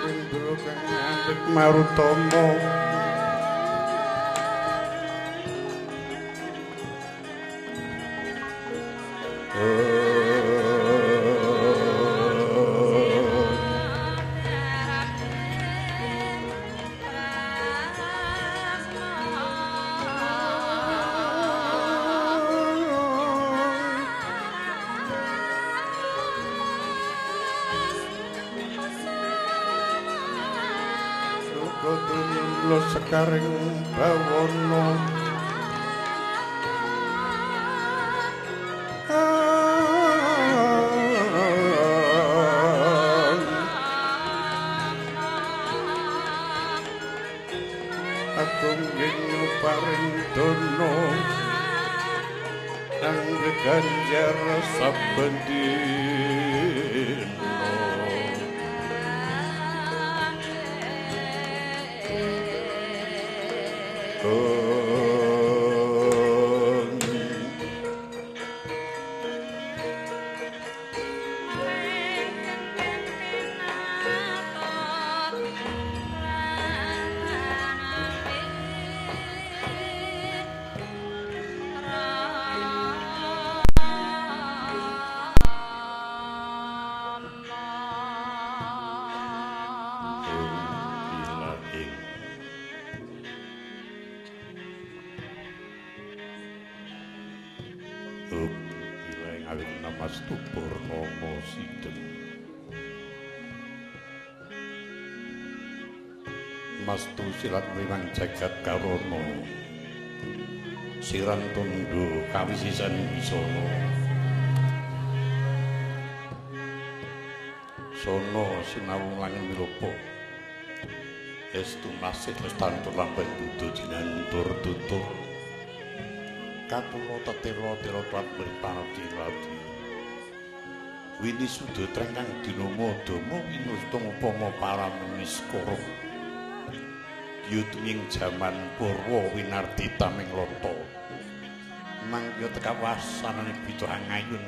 Indra kang ngandhut Marutama Lo sekaring bawana aku ingin paring dono nang ganjar saben dina Mastu Purnomo Sideng Mastu silat mriwang jagat karono siran tundhu kawisisan wisana sono sinau langit milopo estu nasih lestantur lamben dudu jinantur tutur katulo tetira tira tuat mripanati lati Wini suda trengkang dinama dama winustung upama paramuniskara yutming jaman purwa winardi taming lata mangya tekawasanane bita angayun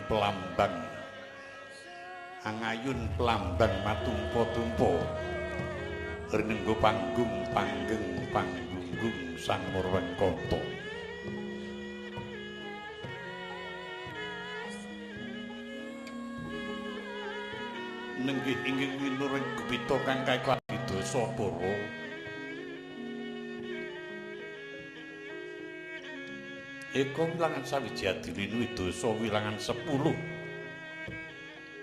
pelambang matumpa-tumpa rinenggo panggung sang Murwengkanta nenggih inggih winuring gebita kang kaeklabi dosa para eka wilangan sawiji adilinu dosa wilangan 10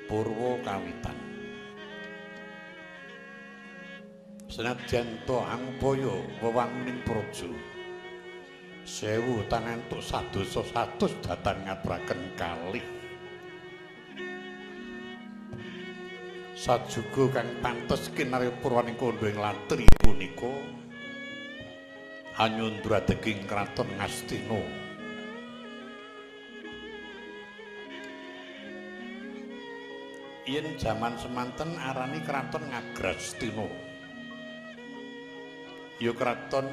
purwa kawitan senadyan to angupaya wewanguning praja 1000 tangantuk sadosa 100 datan ngaturaken kalih sajuga kang pantes kinarya purwaning kandha ing latri punika anyundra daging kraton Ngastina yen jaman semanten arani kraton Ngagrastina ya kraton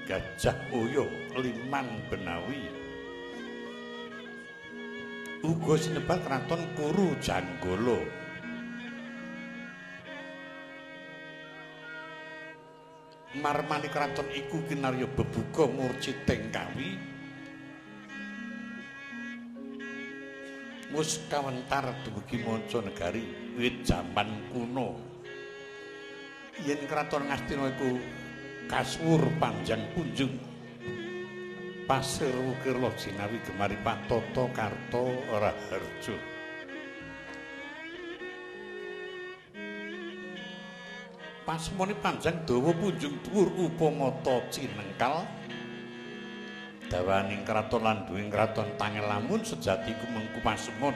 Gajah Uya Liman Benawi uga sinebat kraton Kuru Janggala marmani kraton iku kinarya bebuka murciting kawi mus kawentar dumugi manca negari wiwit jaman kuno yen kraton Ngastina iku kasuwur panjang kunjung pasir wukir lojinawi gemari patata karta raharja pasemone panjang dawa punjung dhuwur upamata cinengkal dawaning kraton lan duwing kraton Tangelamun sejati iku mengku pasemon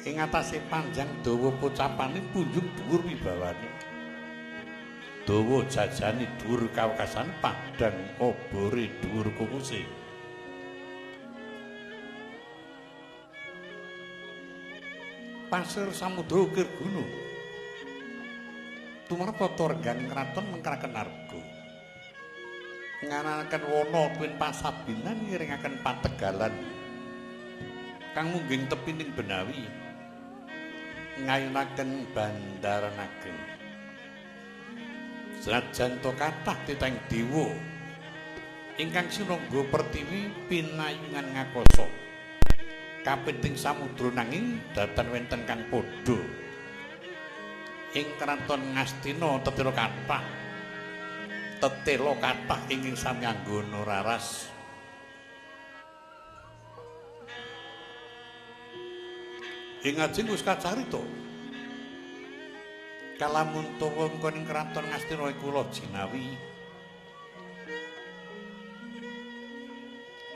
ing atase panjang dawa pocapane punjung dhuwur wibawane dawa jajane dhuwur kawekasan padhang obore dhuwur kukuse pasir samudra ukir gunung tumarta rengganing kraton mengkaraken arga nganakaken wana tuwin pasabinan ngiringaken pategalan kang mungging tepining Benawi ngayunaken Bandaran Ageng Senajan to kathah titeng dewa ingkang sinangga pertiwi pinayungan ngakoso kapiting samudra nanging datan wenten kang padha ing kraton Ngastina tetela kathah ingkang sami anggana raras ing ajeng wis kacarita kalamun tawa ing kraton Ngastina kula jinawi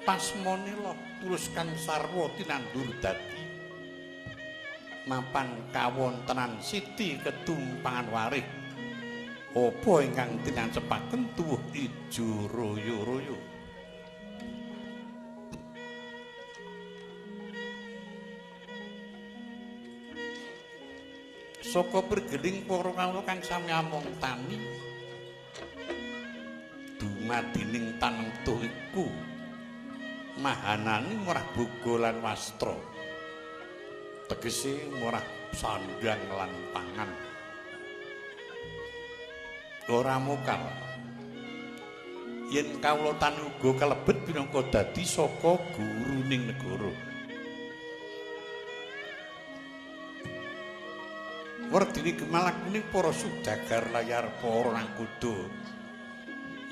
pasmane loh tulus kang sarwa tinandur dadi mapan kawontenan siti ketumpangan warih apa ingkang tinancepaken tuwuh ijo royo-royo saka pergeling para kawula kang sami among tani dumadining tanentuh iku mahanane murah boga lan wastra tegese murah sandang lan pangan ora mokal yen kawula tani uga kalebet minangka dadi saka guruning negara werdine gemalak kuning para sudagar layar para nangkuda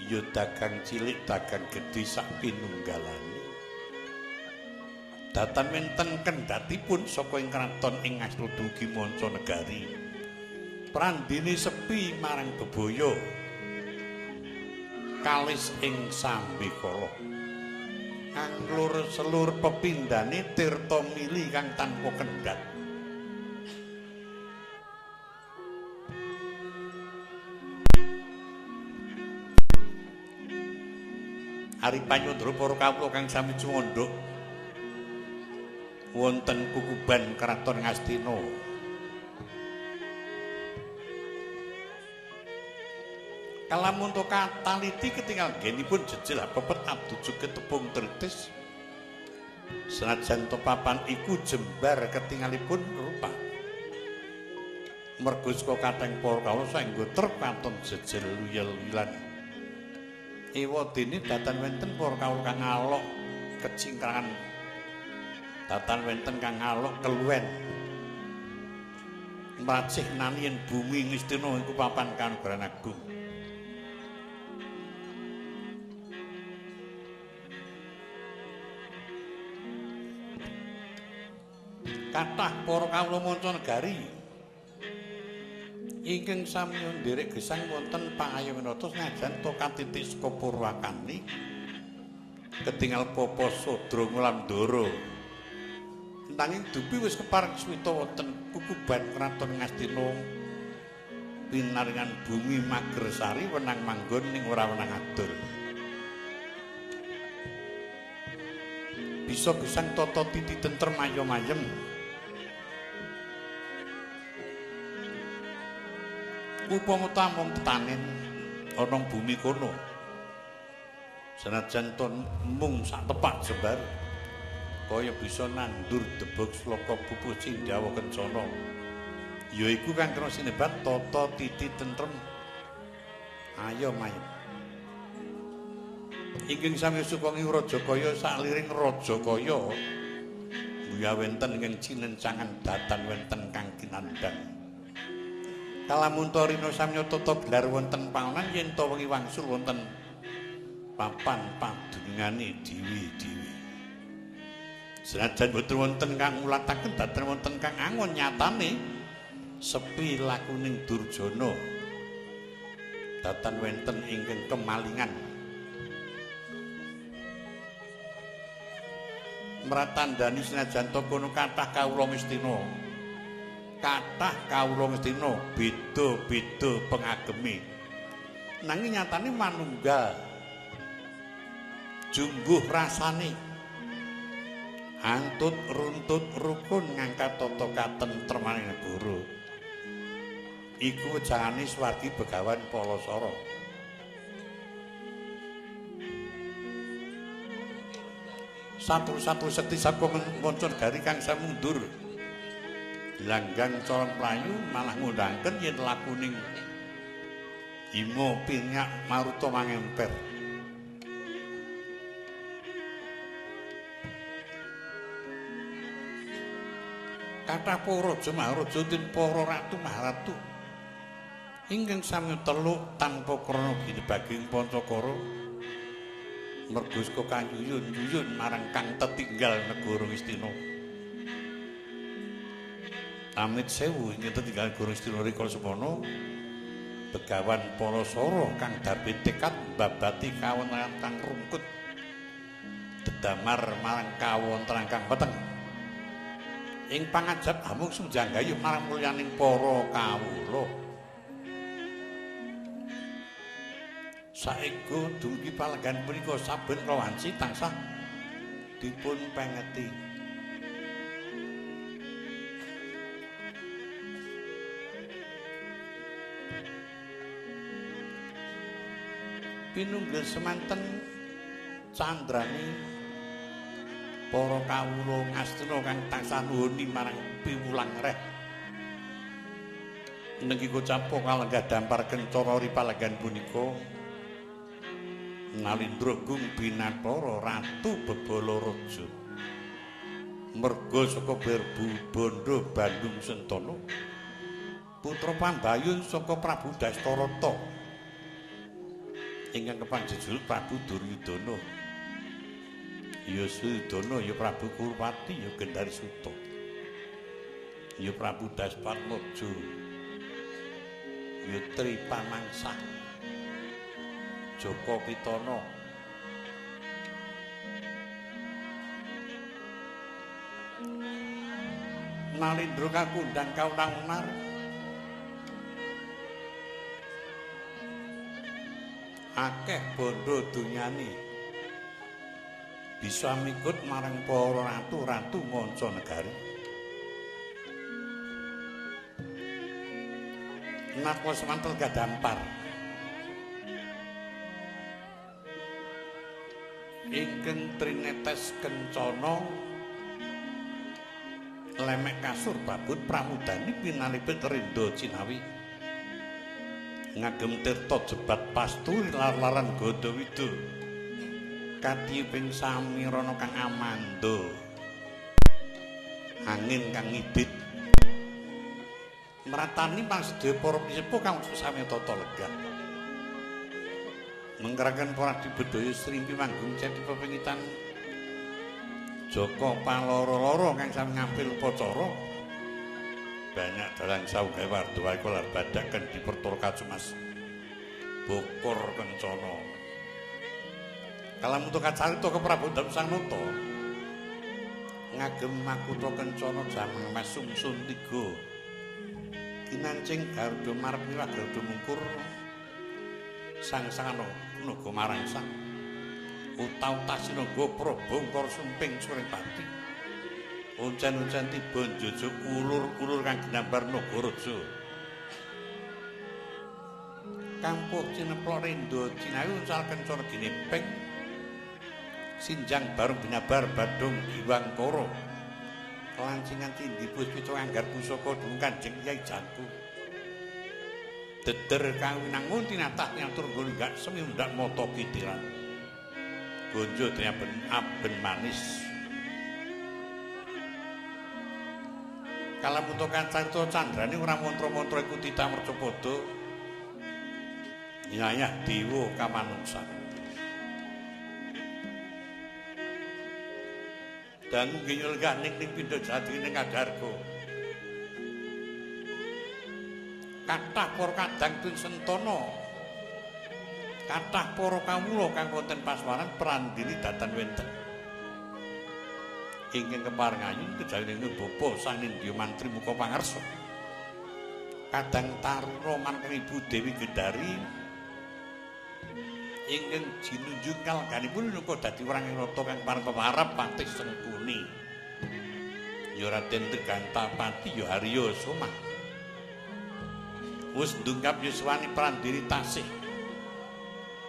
ya dagang cilik dagang gedhe sak pinunggalane datan wenten kendhatipun saka ing kraton ing Ngastina dumugi Mancanegari prandene sepi marang bebaya kalis ing sambekala kang selur pepindhane tirta mili kang tanpa kendhat Ari panyandra para kawula kang sami cumandhuk wonten kukuban kraton Ngastina kalamun to kataliti ketingal genipun jejel pepet abdujuk ketepung tritis senajan to papan iku jembar ketingalipun rupa mergo saka kateng para kawula saengga trep katon jejel luyel-luyelan ewadene datan wenten para kawula kang alok kecingkrangan datan wenten kang alok keluwen mracih nani yen bumi Ngastina iku papan kanugrahan agung kathah para kawula Mancanegari ingkang sami nderek gesang wonten pangayumanata senajan to katitik saka Purwakani ketingal Papa Sadra Ngulandara nanging dupi wis kepareng swita wonten kukuban kraton Ngastina pinaringan bumi Magersari wenang manggon ning ora wenang adol bisa gesang tata titi tentrem ayem-ayem upama tamung tetanen ana bumi kono senajan ton mung sak tepak jembar kaya bisa nandur debok sloka pupuh Cindawa Kencana yaiku kang kena sinebat tata titi tentrem ayem-ayem ingkang sami sukangi Rajakaya sakliring Rajakaya buya wenten ingkang cinencangan datan wenten kang kinandhang kalamun to rina samya tata gelar wonten pangonan yen to wengi wangsul wonten papan padunungane dewi-dewi senajan boten wonten kang ngulataken datan wonten kang angon nyatane sepi lakuning Durjana datan wenten ingkang kemalingan mratandani senajan to kono kathah kawula Ngastina kathah kawula Ngastina beda-beda pengageme nanging nyatane manunggal jungguh rasane antut runtut rukun ngangkat tata katentremaning negara iku wejangane swargi Begawan Palasara satu-satu sekti saka Mancanegari kang samundur langgang corong playu malah ngundangken yen lakuning Imo pinyak maruta mangemper. Kathah para raja maharaja tin para ratu maharatu ingkang sami teluk tanpa krana ginebaging Pancakara merga saka kanyuyun-yuyun marang kang tetinggal negara Ngastina. Amit sewu ing tetinggal negara Ngastina rikala semana begawan Palasara kang darbe tekad mbabati kawontenan kang rungkut dedamar marang kawontenan kang peteng ing pangajab amung sujanggayu marang mulyaning para kawula. Saéga dumugi palenggan punika saben kawanci tansah dipun pengeti. Pinunggil semanten candrani para kawula Ngastina kang tansah nuhuni marang piwulang reh. Nenggi kocapa kalenggah dampar kencana ripalenggan punika Nalindra Gung Binathara Ratu Bebalaraja merga saka Berbu Bandha Bandung Sentana putra pambayun saka Prabu Dastarata ingkang kepanjejul Prabu Duryudana. Ya Sudana ya Prabu Kurwati ya Gendari Suta ya Prabu Dasparnaja ya Tripamangsah Joko Pitana Nalindra kakundang kaunang-unar akeh bondo dunyani bisa mikut marang para ratu-ratu manca negari. Napa semantel gadampar ingkang trinetes kencana lemek kasur babut pramudani pinalipit Rindha Cinawi ngagem tirta jebat pasturi lar-laran Gadawida katiyuping samirana kang amandha angin kang ngidit mratani pangsedaya para pisepuh kang sami tata legah mengkeraken para dibedaya srimpi manggung cetha pepingitan Joko paloro-loro kang sami ngampil upacara banyak dalang sawugawe warda kala badaken dipertur kacumas Bokor Kencana kalamun kacarita ke Prabu Damsanata ngagem makutha Kencana jaman Mas Sungsun 3 kinancing Garuda Marpi Garuda Mungkur sang-sangana naga marangsang uta-uta sinaga Prabangkara sumping Suripati uncen-uncen tiba njujug ulur-ulur kang ginambar Nagaraja kampuh cineplok Rindha Cinawi uncal Kencana gineping sinjang barung binabar Badung Giwangkara kelancingan tindhi puspita anggar pusaka dhuwung Kanjeng Kyai Jangku deder kawinang ngunti natah nyatur nggolak semi undak mata kitiran gonjo driaben aben manis kalamun carita candrane ora mantra-mantra iku titah mercapada nyayah dewa kamanungsan dangu nggih lenggah ning pindha jati ning Kadarga kathah para kadang tun sentana kathah para kawula kang wonten paswaran prandini datan wenten ingkang keparengaken kejawining bapa Sang Nindya Mantri muka pangarsa kadang taruna marang Ibu Dewi Gendari ingkang jinunjung kalganipun nuka dadi wrangi rata kang pareng pemarap patih Sengkuni ya Raden Tegantapati ya Harya Somah wis ndungkap yuswani prandiri tasih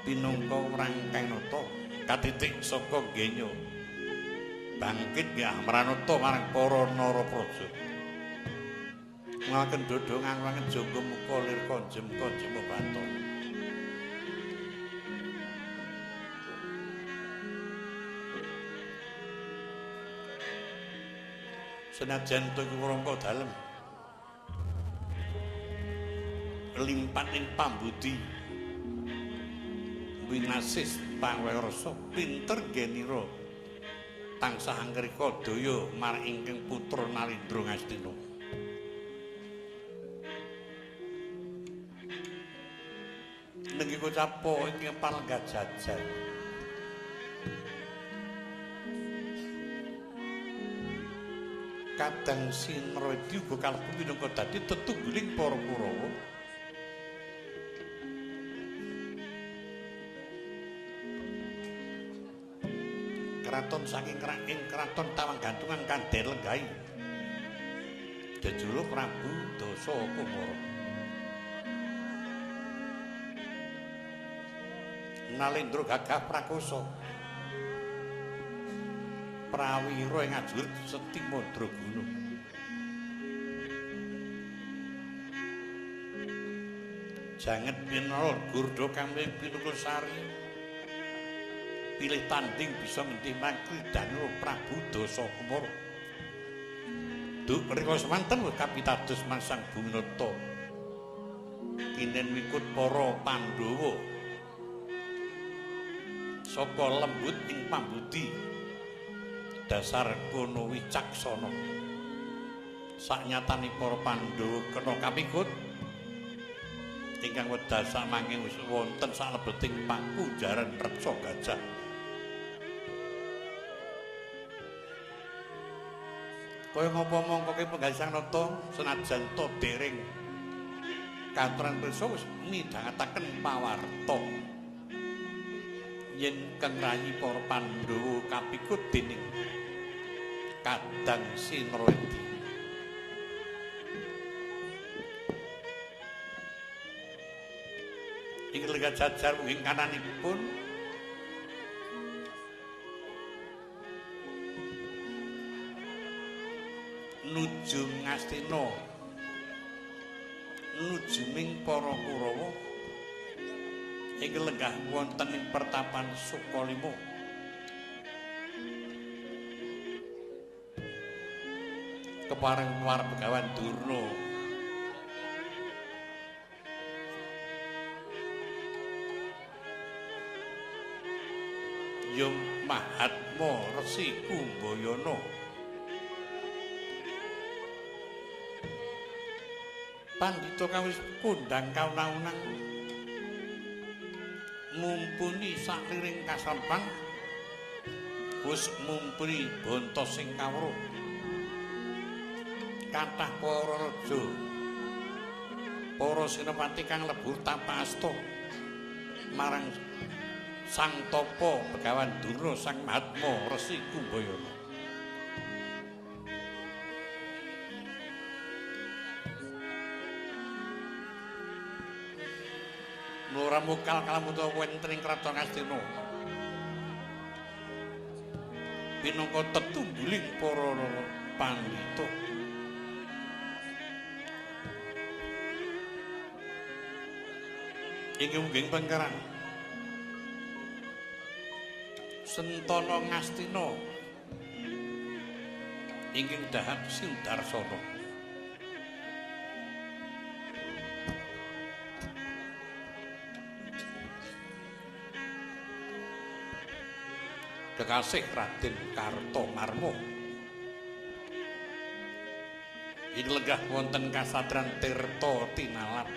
pinangka rangkai nata katitik saka genya bangkit nggih Amranata marang para Narapraja nglaken dodongan wangen jangga muka lir konjem-konjem baton Senajan to iku rangka dalem. Limpat ing pambudi. Winasis pangwersa pinter genira. Tansah anggrika daya marang ingkang putra Narendra Ngastina. Nenggi kocapo ingkang palenggat jajan. Kadang Sinradi uga kalebu minangka dadi tetunggiling para Kurawa. Kraton saking kraton Tawanggantungan Kandher Lenggahi. Jejuluk Prabu Dasakumara. Nalendra gagah prakoso. Prawira ing ajurit Seti Madraguna. Janget pinol Gurda kami pinukul sari. Pilih tanding bisa ngendih mangkridani Prabu Dasakumara. Duk rika semanten kapitados mangsang Buminata. Kinen mikut para Pandhawa. Saka lembut ing pambudi. Dasar kono wicaksana. Saknyatani para Pandhawa kena kapikut. Ingkang wedal samangke wis wonten salebeting pakunjaran reksa gajah. Kaya ngapa mongko ki Penggaling Nata senajan to dereng kantoran pirsa wis midhangetaken pawarta yen kang rayi para Pandhawa kapikut dening Kadang Sinradi. Ing lenggah jajar ing kananipun nuju Ngastina nujuming para Kurawa ing lenggah wonten ing pertapan Sukalima. Kepareng war Begawan Durna Yung Mahatma Resi Kumbayana pandhita kang wis kondhang kaunang-unang mumpuni sakliring kasampang wis mumpuni banta sing kawruh kathah para raja para senopati kang lebur tanpa asta marang Sang Tapa Begawan Durna Sang Mahatma Resi Kumbayana. Mlora mukal kalamuta wonten ing Kraton Ngastina. Pinangka tetunggiling para pandhita. Ing ungging pengkeran Sentana Ngastina ingkang dahat Sindarsana. Kekasih Raden Kartamarma ing lenggah wonten kasatran Tirta Tinalap.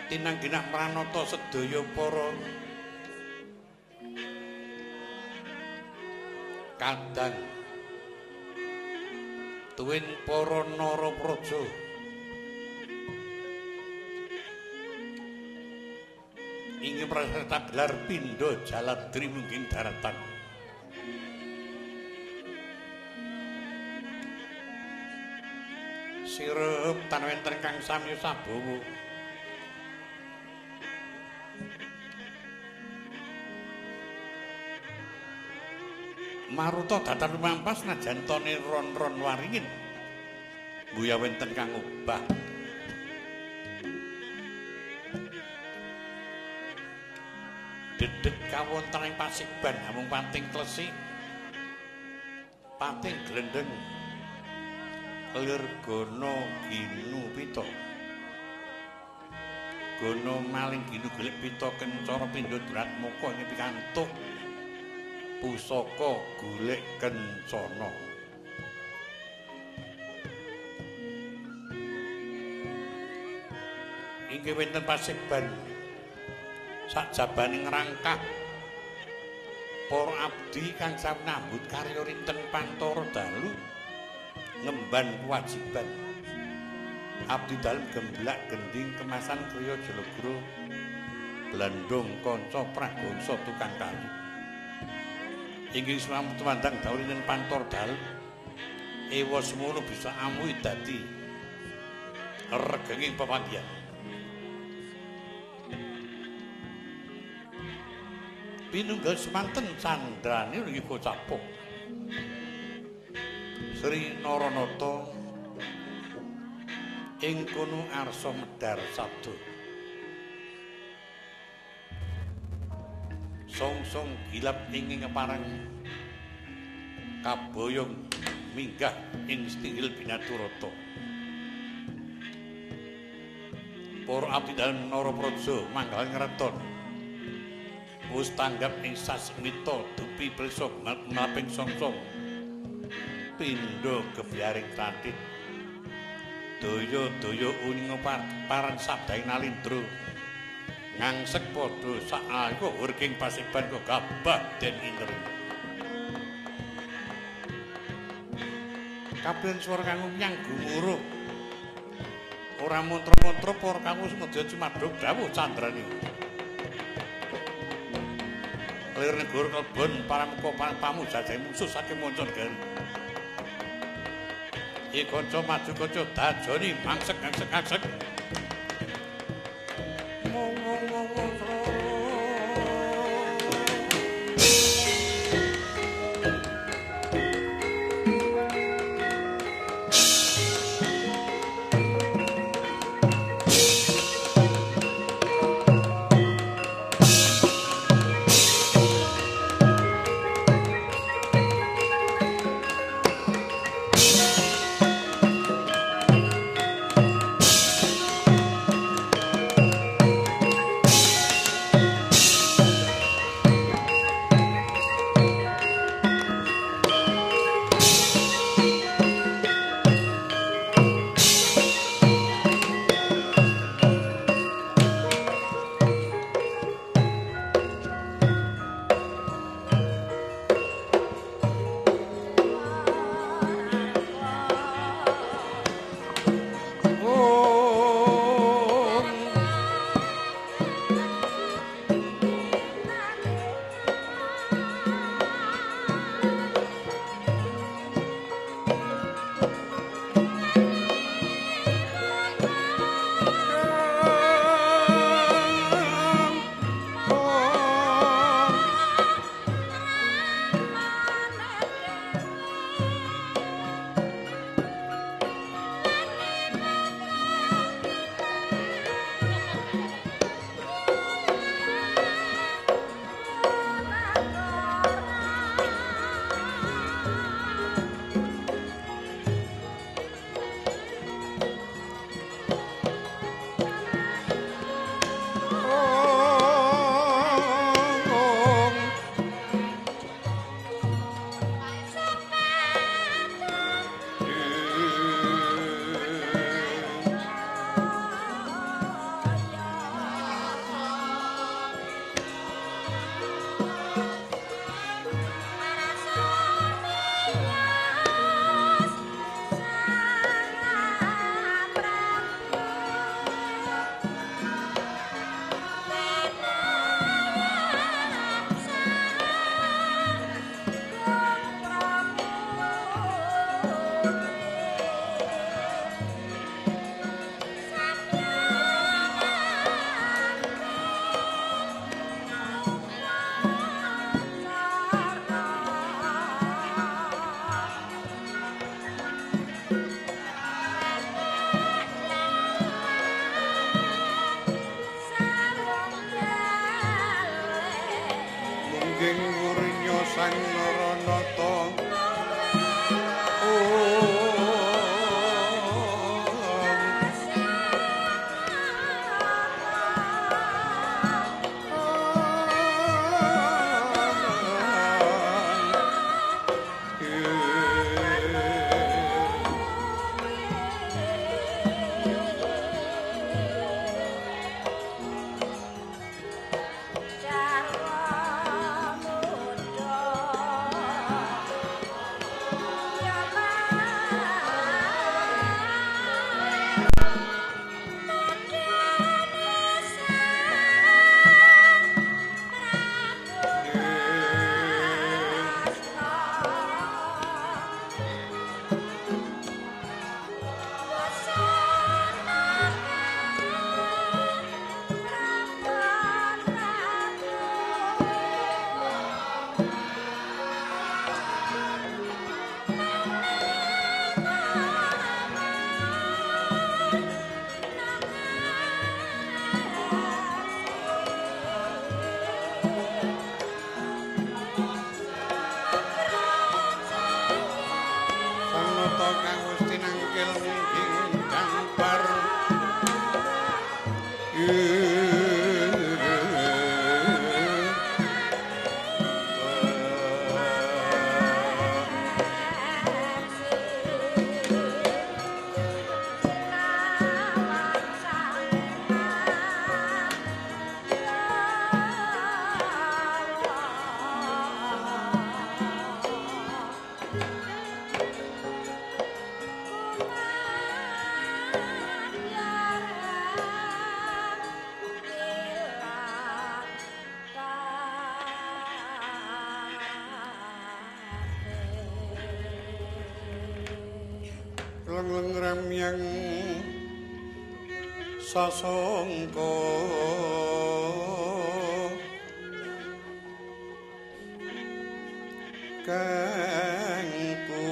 Tinanggenah pranata sedaya para kadang tuwin para narapraja inggih praserta gelar pindha Jaladri mungging daratan. Sirup tan wenten kang sami sabawa Maruta datan lumampas najan tone ron-ron waringin buya wenten kang obah dedet kawontening Pasigban namung Pating Klesik Pating Glendeng Lirgana Ginu Pita Gono maling ginu gelik pita kencara pindha Duratmaka ing pikantuk pusaka golek kencana. Inggih wonten Pasigban sajabaning rangkah para abdi kang samnambut karya rinten Pantara Dalu ngemban kewajiban. Abdi dalem gemblak gending kemasan kriya Jalaguru Blandung kanca pragangsa tukang kayu inggih selamet wandang dawuhipun Pantara Dalu ewa semono bisa amuhi dadi regenging pepanggihan pinunggal semanten candrane nggih kocapuk Sri Naranata ing kono arsa medhar sabda song-song gilap ing keparang kaboyong minggah ing stinggil Binaturata para abdi dalem Narapraja manggal ngreton wis tanggap ing sasmita dupi prisa naping song-song pindha gebyaring tandhit daya-daya uning paran sabdaing nalindra ngangsek padha saayuh werking Pasigban kok gabah den indri kabeh swara kang nyang gumuruh ora mantra-mantra para kang semedya cumadhuk dawuh candrane lir negara kelebon paramuka pamujajai musuh saking monca negari kanca maju kanca dajoni mangsek tinangkil ing kampar lengrem yang sasongko kangku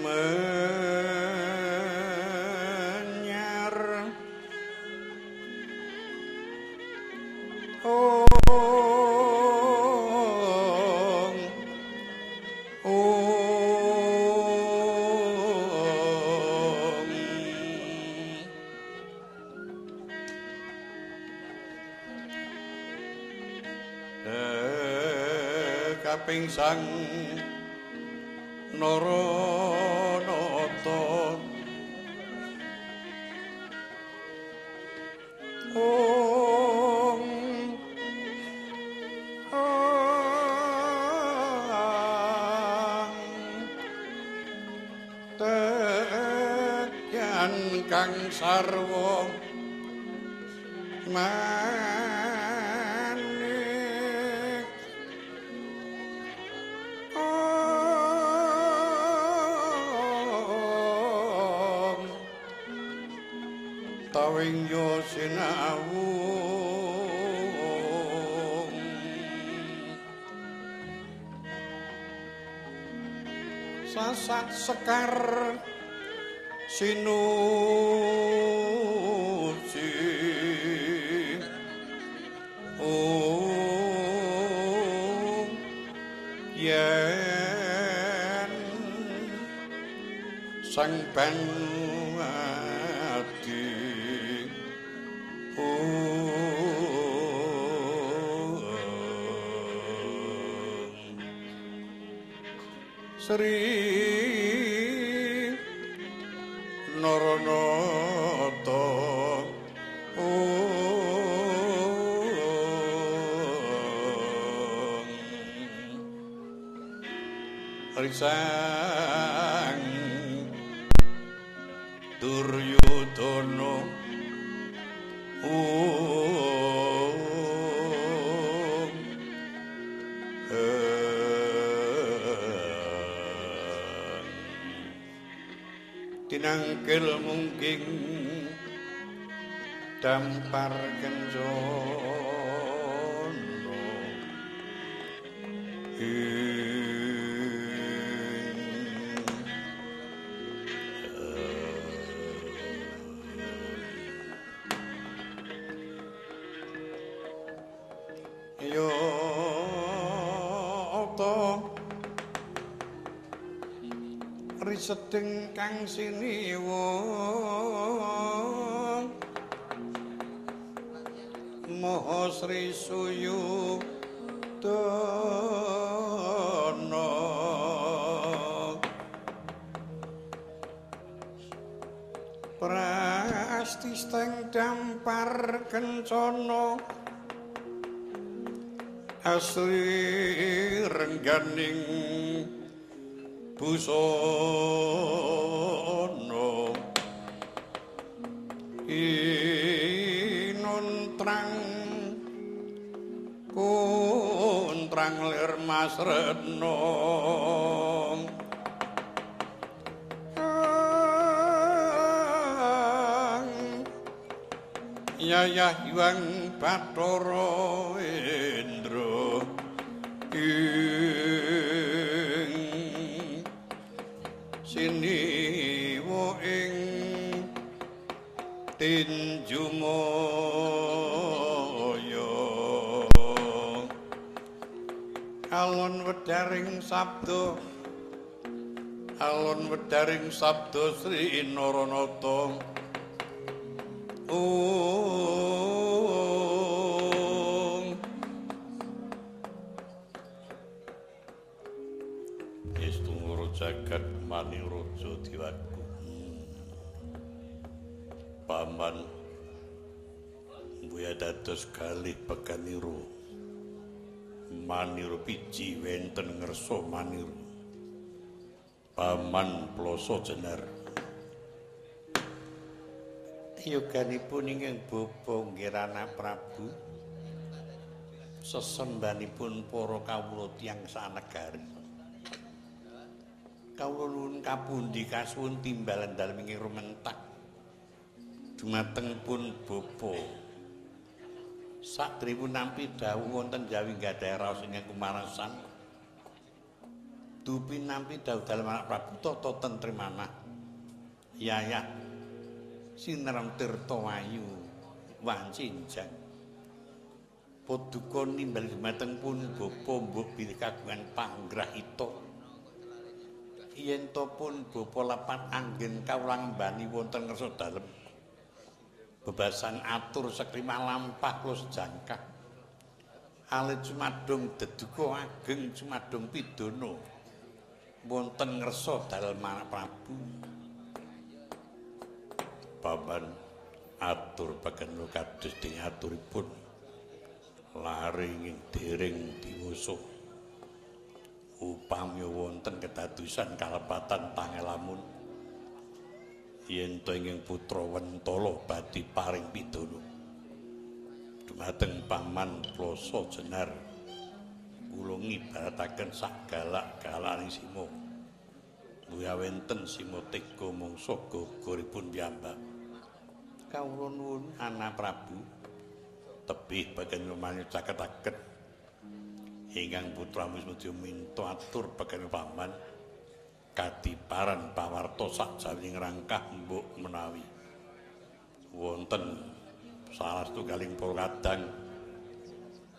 menyar kaping sang Naranata tekan kang sarwa tawing yo sinau sasat sekar sinuci yen sang Banwati Sri Naranata risang Duryudana tinangkil mungking dampar kencana risedeng kang siniwa Maha Sri Suyudana prastisteng dampar kencana asli rengganing busana inuntrang kuntrang lir Mas Retno Yayah Hyang Bathara Indra siniwa ing Tinjumaya alon wedaring sabda alon wedaring sabda Sri Naranata Istungara jagat mani raja diwaku paman mbuya dados kalih pekaniro maniro piji wenten ngersa maniro paman ploso jenar yoganipun ingkang bapa nggirana Prabu sesembanipun para kawula tiyang sanegari kawula nuwun kapundi kasuwun timbalan dalem ing rumentak dumateng pun bapa satripun nampi dawuh wonten Jawi gadhah raos ingkang kumarasan dupi nampi dawuh dalem anak Prabu tata tentrimana yayah sinerem tirta wayu wancinjang paduka nimbali dumateng pun bapa mbok bilih kagungan panggrahita yen to pun bapa lapan anggen kawula ngembani wonten ngersa dalem bebasan atur sekrimah lampah kula sejangkah alit sumadong deduka ageng sumadong pidana wonten ngersa dalem anak Prabu paman atur pagano kados ding aturipun laring ing dereng diwasa upami wonten kedadosan kalepatan tangelamun yen to ingkang putra Wentala badhe paring pidana dumateng paman ploso jenar kula ngibarataken sak galak-galaning sima buya wenten sima tega mangsa gogoripun piyambak kawula nuwun anak Prabu tebih bagian rumahnya caketaken ingkang putra Wisnudya minta atur bagian paman kadiparan pawarta sak jawining rangkah mbok menawi wonten salah setunggaling para kadang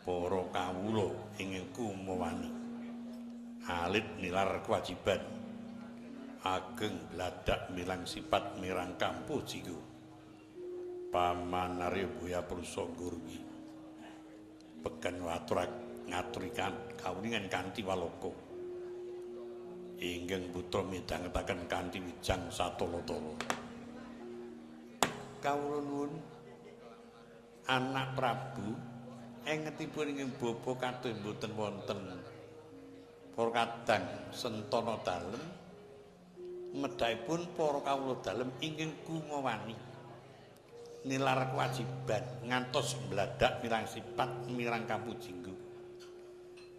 para kawula ingkang kumawani alit nilar kewajiban ageng bladak milang sifat mirang kampuh jigo paman Arya Buya Prusa Gurwi peken ngaturikan kawuningan kanthi walaka ingkang putra midhangetaken kanthi wijang satala-tala kawula nuwun anak Prabu engetipun ingkang bapa kados boten wonten para kadang sentana dalem medhaipun para kawula dalem ingkang kumawani nilar kewajiban ngantos mbladak mirang sifat mirang kapujinggo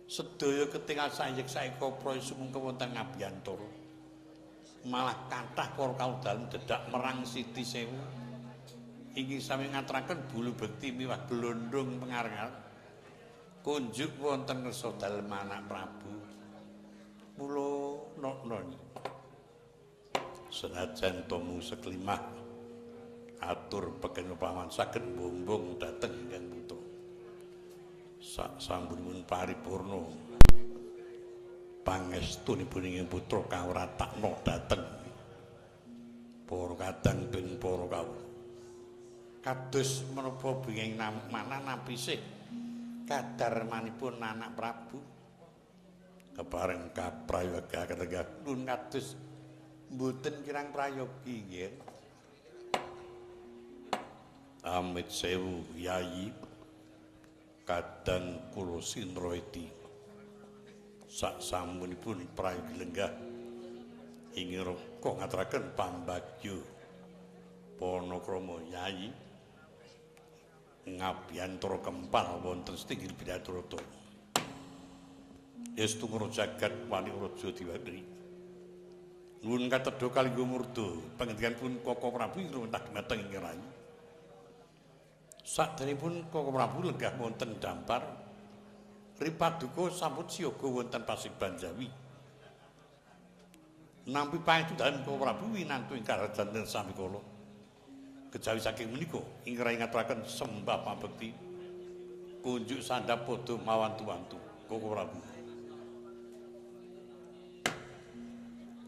sedaya ketingal sayek saeka pra sumengke wonten ngabiyantara malah kathah para kawula dalem dedak merang Siti Sewu inggih sami ngaturaken bulu bekti miwah glondhong pengarang kunjuk wonten ngersa dalem anak Prabu mula nokno senajan tomu seklimah atur peken paman saged bombong dhateng ingkang putra sak sambunipun paripurna pangestunipun ingkang putra kawratakna dhateng para kadang ping para kawula kados menapa binging mana nampi sih kadarmanipun anak Prabu kepareng kaprayoga ketegak nun kados mboten kirang prayogi nggih Amit sewu yayi kadang kula sinraiti sak samunipun prayogi lenggah ingin raka ngaturaken pambagyo Panakrama yayi ngabiyantara kempal wonten setinggil Bidatrata Istungara jagat wani raja diwakili nuwun katedha kalih murda pangendikanipun Koko Prabu ingkang dhateng ing rayi saderengipun Koko Prabu lenggah wonten dampar ripaduka sampun siaga wonten Pasiban Jawi nampi pangestudahan Koko Prabu winantu ing karajan samikala kejawi saking menika ingkang ngaturaken sembah pambekti kunjuk sandhap padha mawantu-wantu Koko Prabu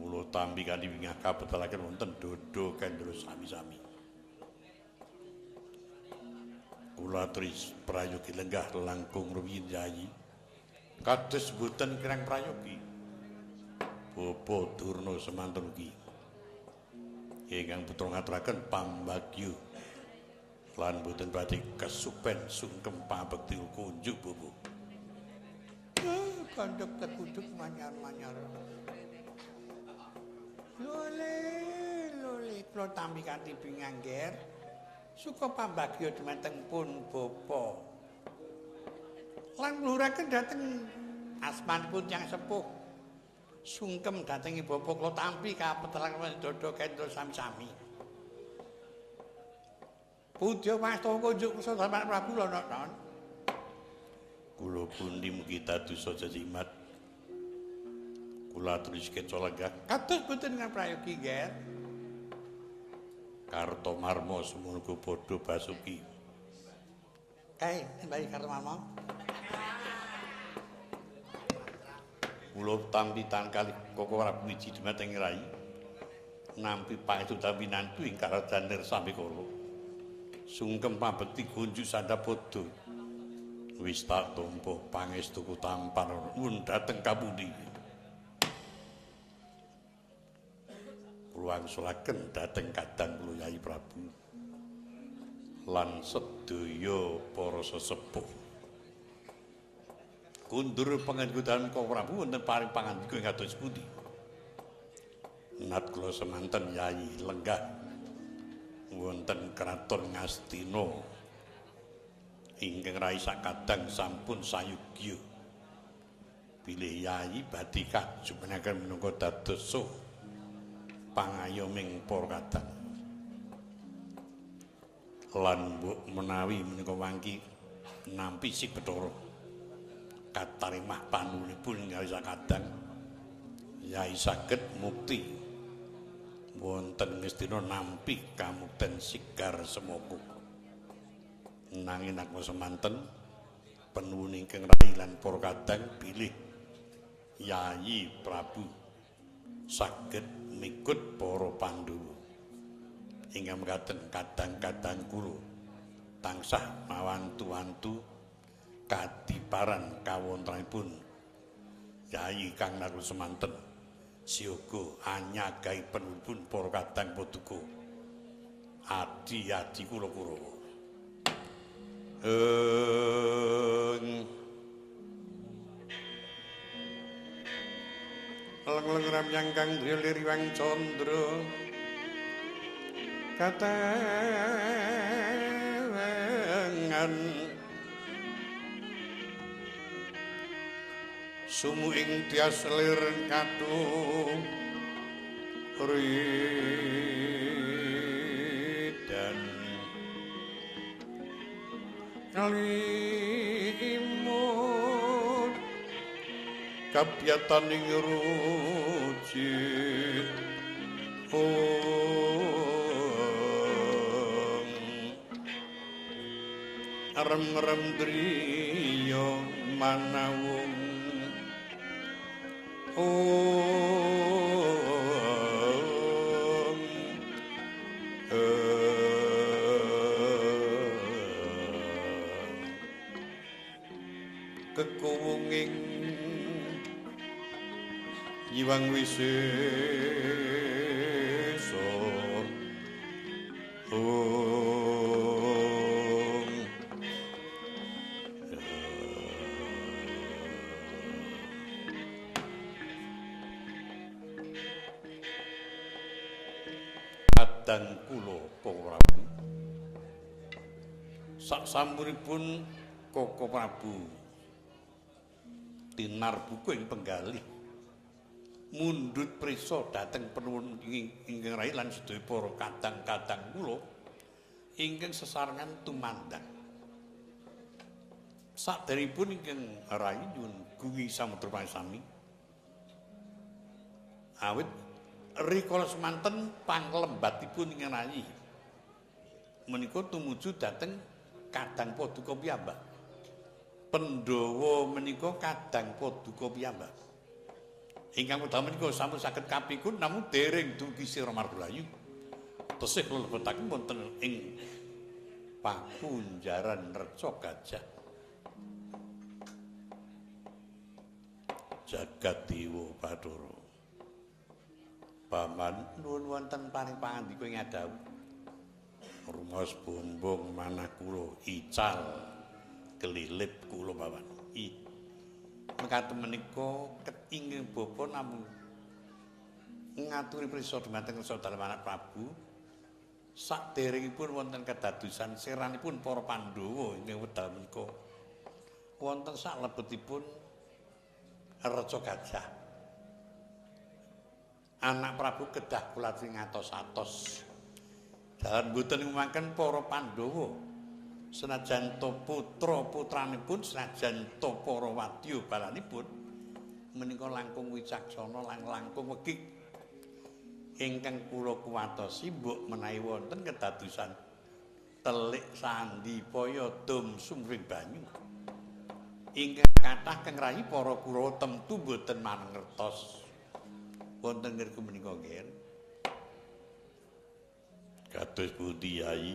Mula tampi kanthi wingah kabetalaken wonten dodo kendro sami-sami. Kula aturi prayogi lenggah langkung rumiyin Yayi. Kados boten kirang prayogi. Bapa Durna semanten ugi. Ingkang putra ngaturaken pambagyo lan boten badhe kesupen sungkem pabekti kunjuk Bapa. Kandhek tekuduk manyar-manyar. Lole kula tampi kanthi pingangger suka pambagyo dumateng pun Bapa. Lan ngluraken dhateng asmanipun tiyang sepuh. Sungkem dhateng Bapa kula tampi kapetelaken dodo kendro sami-sami. Pudya wasta kunjuk Sultan Prabu lho non. Kula pundi mugi dadosa jejimat. Kula aturi sekeca lenggah kados boten ingkang prayogi nggih. Kartomarma semono padha basuki. Kae mbali Kartomarma. Kula tampi tangkali Koko Prabu wiji dumateng rai. Nampi pangestu tampinantu ing karajan Nirsambikara. Sungkem pabekti gunjuk Sandapada. Wis tak tampa pangestuku tampan nuwun dhateng kapundi. Kula angsulaken dhateng kadang kula Yai Prabu lan sedaya para sesepuh. Kundur panganggotan Koko Prabu wonten paring pangandika ing kados pundi? Nat kula semanten Yai lenggah wonten kraton Ngastina ingkang rai sakadang sampun sayugya. Bilih Yai badhe kajumenaken menungga dadosa pangayoming para kadang. Lan mbok menawi menika wangki nampi sik Bathara katarimah panunipun ing sakadang Yai saged mukti wonten Ngastina nampi kamukten sigar semoko. Nanging aku semanten penuwun ingkang rai lan para kadang bilih Yai Prabu saged mikut para Pandhawa. Ingkang mekaten kadang-kadang kula tansah mawantu-wantu kadiparan kawontenanipun Yai kang naku semanten siaga anyagahi penunipun para kadang paduka adi-adi kula Kurawa. Leng-leng ramyang kang driya liriwang candra katangan sumu ing tias lir katuh ridan kalimut kapyataning rujit rem-rem driya manawung kekuwunging nyiwang wisesa kadang kula Koko Prabu saksampunipun Koko Prabu tinar buku ing penggalih mundhut prisa dhateng penuwun ingkang rai lan sedaya para kadang-kadang kula ingkang sesarengan tumandang. Saderengipun ingkang rai nyuwun gungi samudra pangsami awit rikala semanten panglembatipun ingkang rai menika tumuju dhateng kadang paduka piyambak. Pandhawa menika kadang paduka piyambak Ingkang wekdal menika sampun saged kapikun namung dereng dugi Sira Margalayu. Tesih kula lebetaken wonten ing Pakunjaran Reca Gajah. Jagat Dewa Bathara. Paman nuwun wonten paring pangandika ing adhawu. Rumas bombong manah kula ical kelilip kula paman. Mekaten menika ingkang bapa namung ngaturi prisa dhumateng Saudara Anak Prabu saderengipun wonten kedadosan seranipun para Pandhawa ingkang wedal menika wonten salebetipun Reca Gajah. Anak Prabu kedah kula ngatos-atos dalan mboten ngumangken para Pandhawa senajan to putra-putranipun senajan to para wadya balanipun menika langkung wicaksana lan langkung wegik ingkang kula kuwatosi mbok menawi wonten kedadosan telik sandi paya dom sumring banyu ingkang kathah kang rayi para Kurawa temtu boten mangertos wonten ngriku menika nggih. Kados pundi Yai?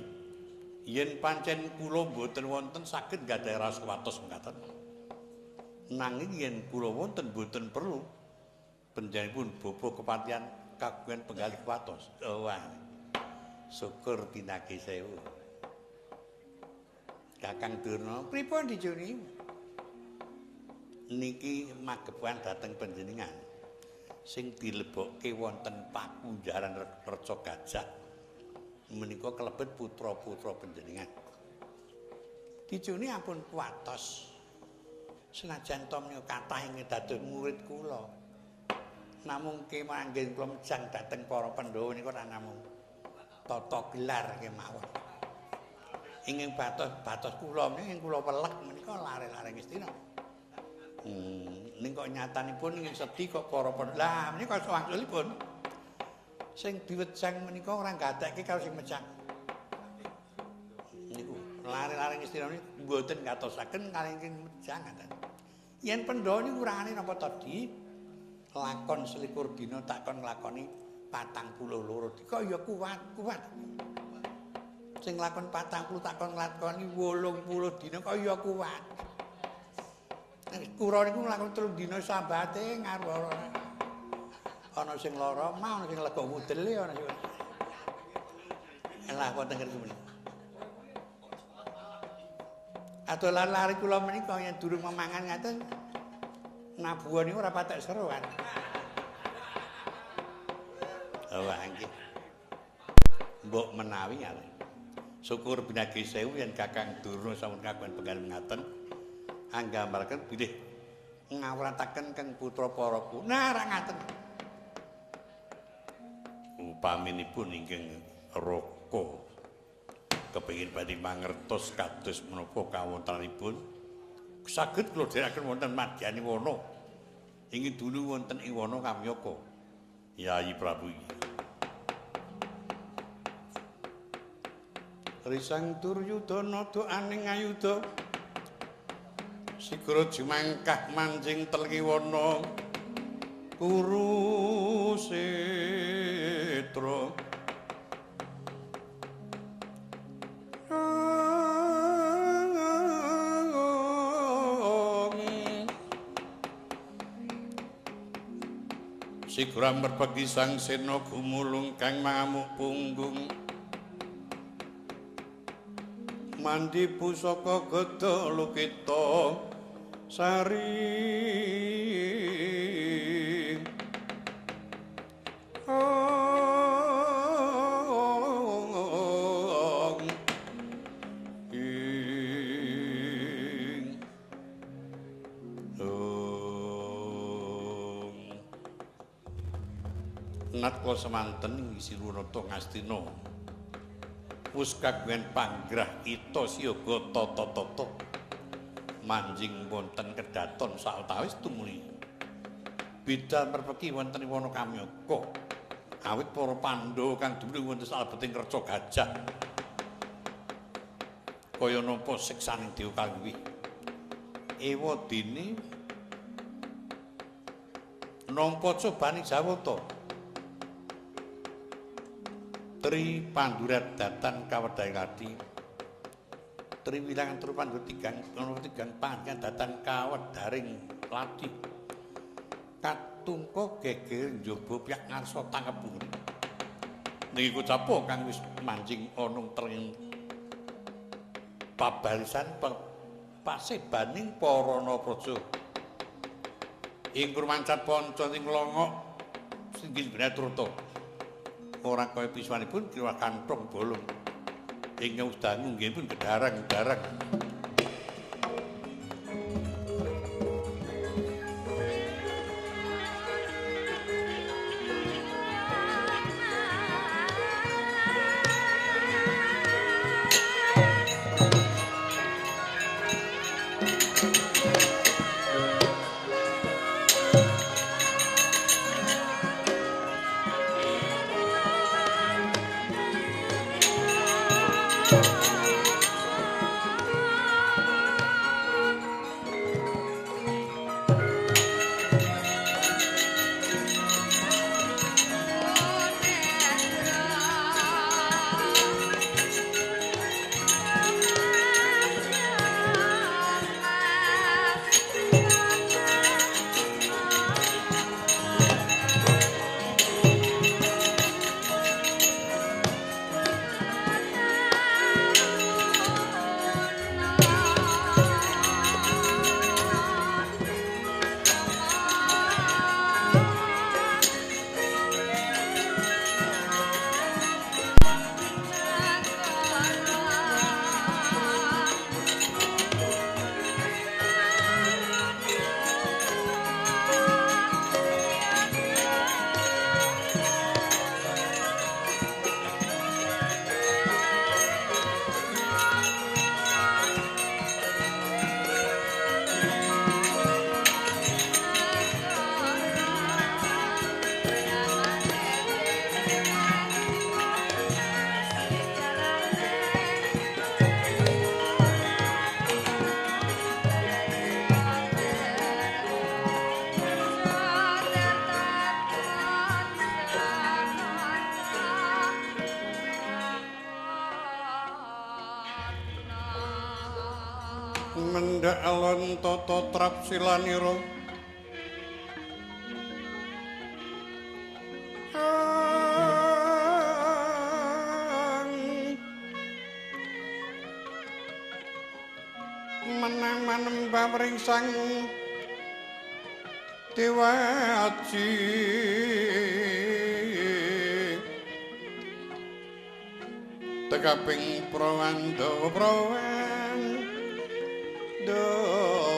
Yen pancen kula boten wonten saged gadhahi rasa watos mekaten. Nanging yen kula wonten boten perlu panjenenganipun bapa kepatihan kagungan penggalih watos. Wah. Syukur dinake sewu. Kakang Durna, pripun dijuni? Niki magepan dhateng panjenengan sing dilebokke wonten Pakunjaran Reca Gajah. Menika kelebet putra-putra panjenengan. Dijuni ampun kuwatos. Senajan to menika kathah ingkang dados murid kula. Namung kemanggen kula mejang dhateng para Pandhawa nika namung tata gelar kemawon. Ingkang batos kula menika ing kula weleh menika lare-lare Ngastina. Ning kok nyatanipun ingkang sedhi kok para Pandhawa. Lah menika sawangsulipun sing diwejang menika ora gatekke karo sing mejang. Niku lare-lare Ngastina niku mboten ngatosaken kalih ingkang mejang ngaten. Yen Pandhawa niku urane napa to Di? Lakon 21 dina tak kon nglakoni 42 kok ya kuat. Sing lakon 40 tak kon nglakoni 80 dina kok ya kuat. Kura niku nglakoni 3 dina sambate ngaru ana sing lara, ana sing lega mudele ana sing. Elah wonten ngriku menika. Atolan lari kula menika yen durung memangan ngaten nabuhan niku ora patek seru kan. Wah nggih. Mbok menawi ya. Syukur binagi sewu yen Kakang Durna sampun kagungan penggalih ngaten. Anggambalaken bilih ngawrataken kang putra paraku. Nah ra ngaten. Upaminipun ingkang Raka kepengin badhe mangertos kados menapa kawontenanipun saged kula dherekaken wonten Madyani Wana ingin dulu wonten ing wana Kamyaka. Yai Prabu Risang Duryudana doaning ayuda Sigara jumangkah manjing telki wana Kurusetra Sigara merpegi sang sena gumulung kang mangamuk punggung Mandi pusaka gada lukita sari Nat kula semanten ing Sirunata Ngastina wis kagungan panggrah ita siyaga tata-tata manjing wonten kedaton sautawis tumuli bidal merpeki wonten ing wana Kamyaka awit para Pandhawa kang dumunung wonten salebeting Reca Gajah kaya napa siksaning Dewa Kalungwih ewadene nampa cobani Jawata. Tri pandurat datan kawedahe kati. Tri wilangan turu pandur tigang pangan datan kawedaring lati. Katungko geger njaba piyak ngarsa tangkep. Niki kucapo kang wis manjing ana teng pabarisan pasebaning para napraja. Ing kurmancat panca ing longok singgih Binaturta. Ora kaya pisuwanipun kiwa kantong bolong. Ing udangu nggih pun gedarang-gedarang. Mendak alon tata trap silanira menang manembah ring sang Dewa Aji tekaping prawandha dawa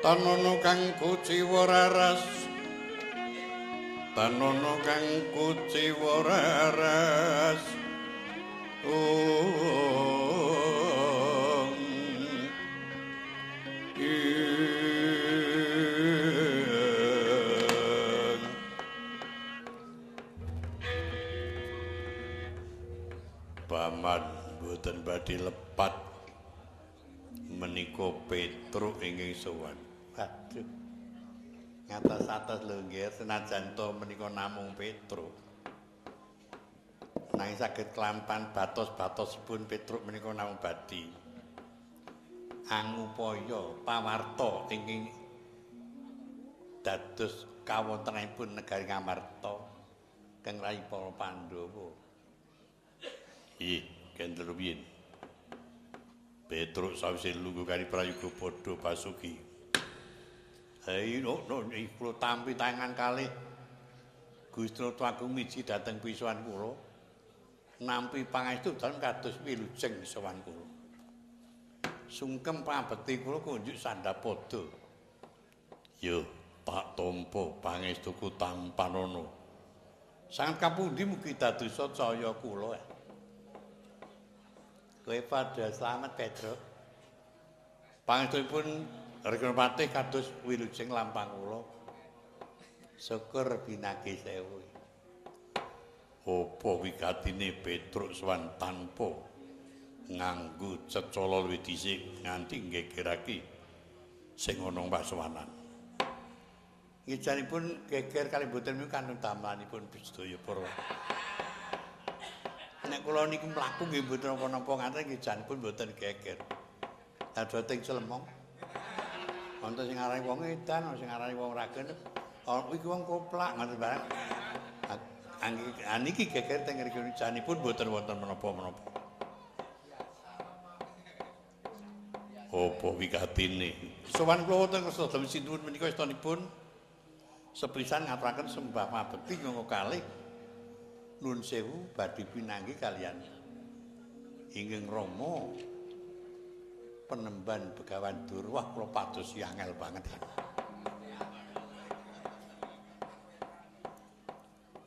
tanono kang kuciwa raras tanono kang kuciwa raras Paman mboten badhe lepat menika Petruk ingkang sowan. Waduh. Ngatos-atos lho nggih senajan to menika namung Petruk. Nanging saged kelampan batos-batosipun Petruk menika namung badhe angupaya pawarta ingkang dados kawontenanipun negari Ngamarta kang rayi para Pandhawa. Ih, kendel rumiyin. Petruk sawise lungguh kali prayoga padha basuki. Hei, kula tampi tangan kalih Gusti Ratu Agung miji dhateng pisuwan kula. Nampi pangestu dalem kados wilujeng sowan kula. Sungkem pambekti kula kunjuk sandhapada. Yo, tak tampa pangestuku tampanana. Sanget kapundi mugi dadosa cahya kula. Kowe padha slamet Petruk. Pangestupun Regnopatih kados wilujeng lampang kula. Syukur binagi sewu. Apa wigatine Petruk sowan tanpa nganggo cecala luwih dhisik nganti nggegerake sing ana pasowanan. Ngijanipun geger kalih boten niku kan damelanipun sedaya para. Nek kula niku mlaku nggih mboten napa-napa ngaten ngijanipun boten geger. Dados teng Celemong. Wonten sing arani wong edan, sing arani wong ragen. Iki wong koplak ngoten barang. Niki geger teng mriki ngijanipun boten wonten menapa-menapa. Apa wigatine? Sowan kula wonten Kresna Sinten menika istanipun sepisan ngaturaken sembah mabekti nganggo kalih nuwun sewu badhe pinanggih kalian inggih Rama Penemban Begawan Durwah kula pados angel banget.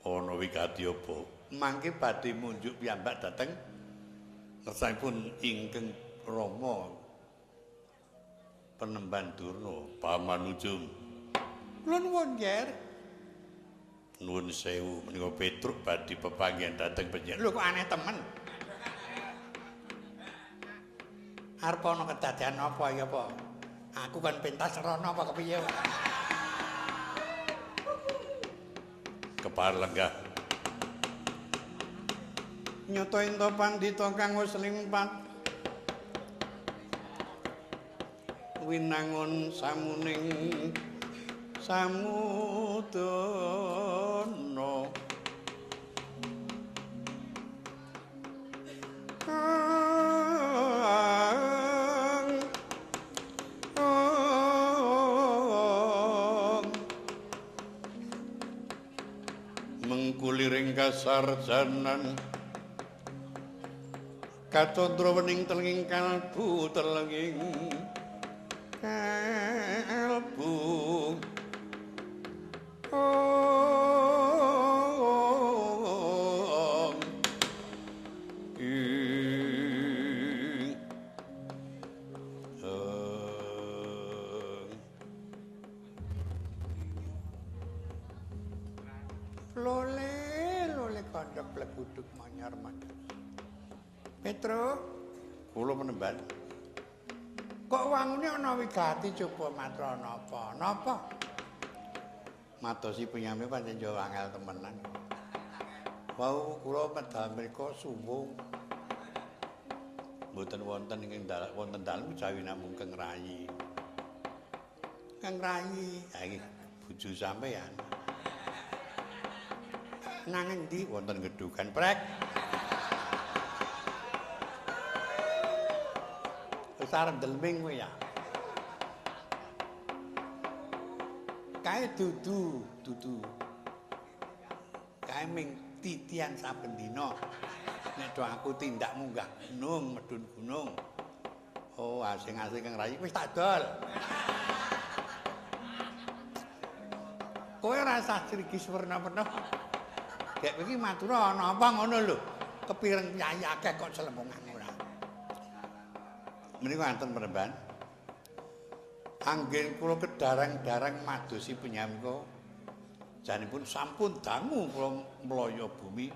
Ana wigati apa? Mangke badhe munjuk piyambak dhateng ngersanipun ingkang Rama Penemban Durna Pamanujung. Kula nuwun nggih. Nuwun sewu menika Petruk badhe pepanggihan dhateng panjenengan. Lho kok aneh temen. Arep ana kedadian apa ya apa? Aku kan pentas rono apa kepiye? Kepar lenggah. Nyoto ento pandita kang wis limpat. Winangun samuning samudana mengkuliring kasarjanan kacandra wening telenging kalbu telenging kalbu lole kandhap leguduk manyar mandur. Petro, kula Penemban. Kok wangune ana wigati coba matra napa? Napa? Matosi penyami pancen yo angel temenan. Wau kula medal mriku suwung. Mboten wonten ing wonten dalem jawi namung Kang Rayi. Kang Rayi, ha iki bojo sampean. Nang endi wonten gedhugan prek? Wis arep delming kowe ya. Kae dudu. Kae ming titian saben dina. Nek do aku tindak munggah gunung, medhun gunung. Oh, asing-asing Kang Rayi wis tak dol. Kowe rasa srigis werna-werna. Gek iki matura ana apa ngono lho. Kepireng nyai akeh kok celemongan ora. Menika wonten Penemban. Anggen kula kedarang-darang madosi penyamika janipun sampun dangu kula mlaya bumi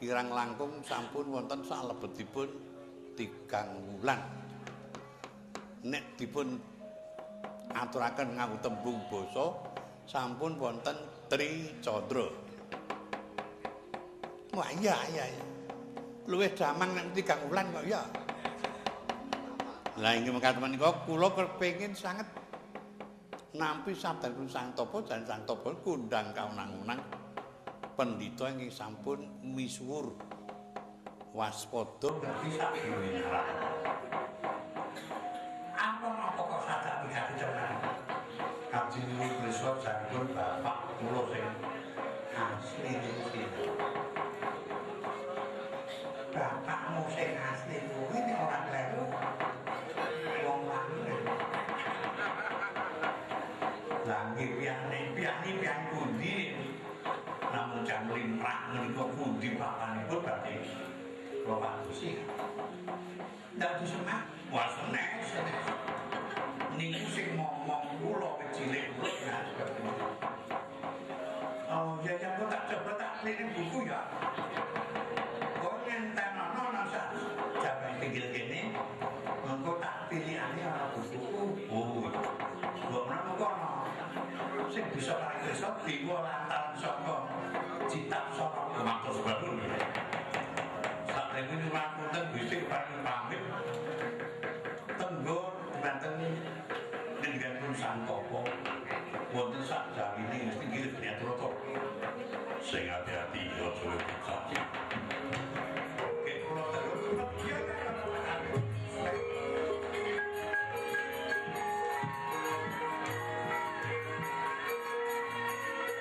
kirang langkung sampun wonten salebetipun 3 wulan. Nek dipun aturaken nganggo tembung basa sampun wonten Tri Candra. Wah iya. Luwih damang nek 3 wulan kok ya. Lah inggih mekaten menika kula kepengin sanget nampi sabdanipun Sang Tapa jan Sang Tapa kondang kaunang-unang pendhita ingkang sampun misuwur waspada ngerti sakdurunge ngarep. Apa kok sadak pikati cepet. Kanjeng Krisna janipun bapak kula sing asli iki. Bapakmu sing asli kuwi nek ora kleru wong lanang. Lah nggih piyani pundi namun jam 5 menika pundi bapanipun badhe kula padosi. Ndak disemak wasene niku sing ngomong kula cilik kula seperti. Oh, ya kok tak coba tak klinik buku ya. hati-hati aja kowe